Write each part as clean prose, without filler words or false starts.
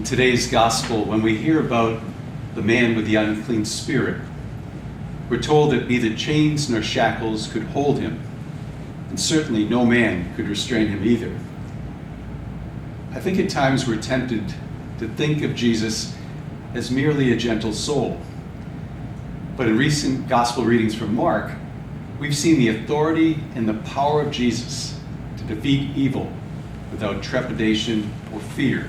In today's gospel, when we hear about the man with the unclean spirit, we're told that neither chains nor shackles could hold him, and certainly no man could restrain him either. I think at times we're tempted to think of Jesus as merely a gentle soul. But in recent gospel readings from Mark, we've seen the authority and the power of Jesus to defeat evil without trepidation or fear.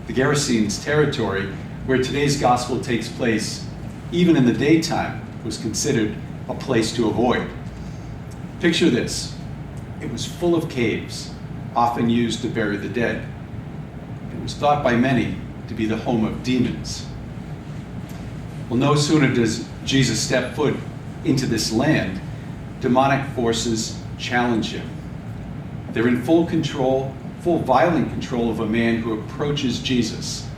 The Gerasenes territory, where today's gospel takes place, even in the daytime, was considered a place to avoid. Picture this. It was full of caves, often used to bury the dead. It was thought by many to be the home of demons. Well, no sooner does Jesus step foot into this land, demonic forces challenge him. They're in full violent control of a man who approaches Jesus.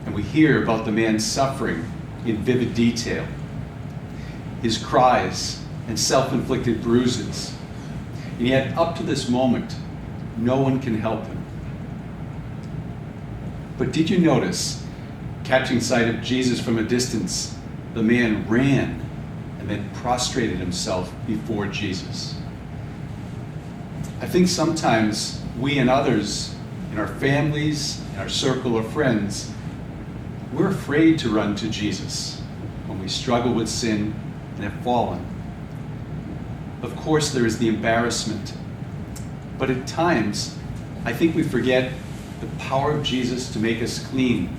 And we hear about the man's suffering in vivid detail. His cries and self-inflicted bruises. And yet, up to this moment, no one can help him. But did you notice, catching sight of Jesus from a distance, the man ran and then prostrated himself before Jesus? I think sometimes we and others in our families, in our circle of friends, we're afraid to run to Jesus when we struggle with sin and have fallen. Of course, there is the embarrassment, but at times, I think we forget the power of Jesus to make us clean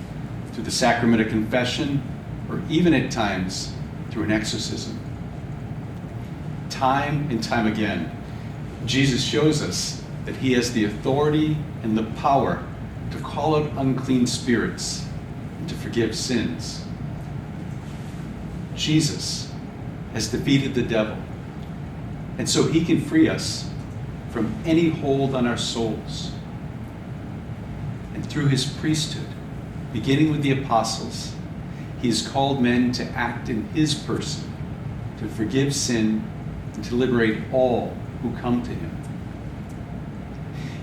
through the sacrament of confession, or even at times through an exorcism. Time and time again, Jesus shows us that he has the authority and the power to call out unclean spirits and to forgive sins. Jesus has defeated the devil, and so he can free us from any hold on our souls. And through his priesthood, beginning with the apostles, he has called men to act in his person, to forgive sin and to liberate all who come to him.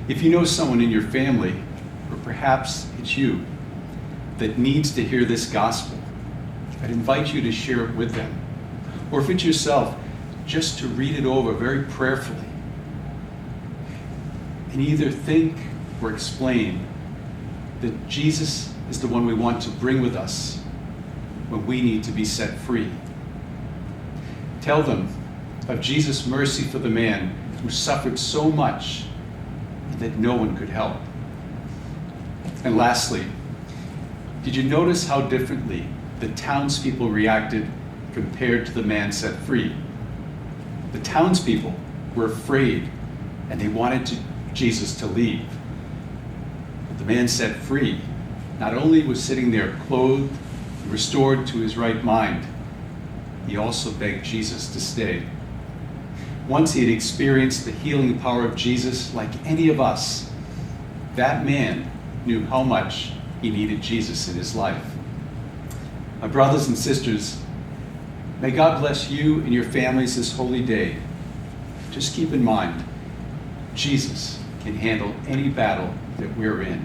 If you know someone in your family, or perhaps it's you, that needs to hear this gospel, I'd invite you to share it with them. Or if it's yourself, just to read it over very prayerfully. And either think or explain that Jesus is the one we want to bring with us when we need to be set free. Tell them of Jesus' mercy for the man who suffered so much that no one could help. And lastly, did you notice how differently the townspeople reacted compared to the man set free? The townspeople were afraid and they wanted Jesus to leave. But the man set free not only was sitting there clothed and restored to his right mind, he also begged Jesus to stay. Once he had experienced the healing power of Jesus like any of us, that man knew how much he needed Jesus in his life. My brothers and sisters, may God bless you and your families this holy day. Just keep in mind, Jesus can handle any battle that we're in.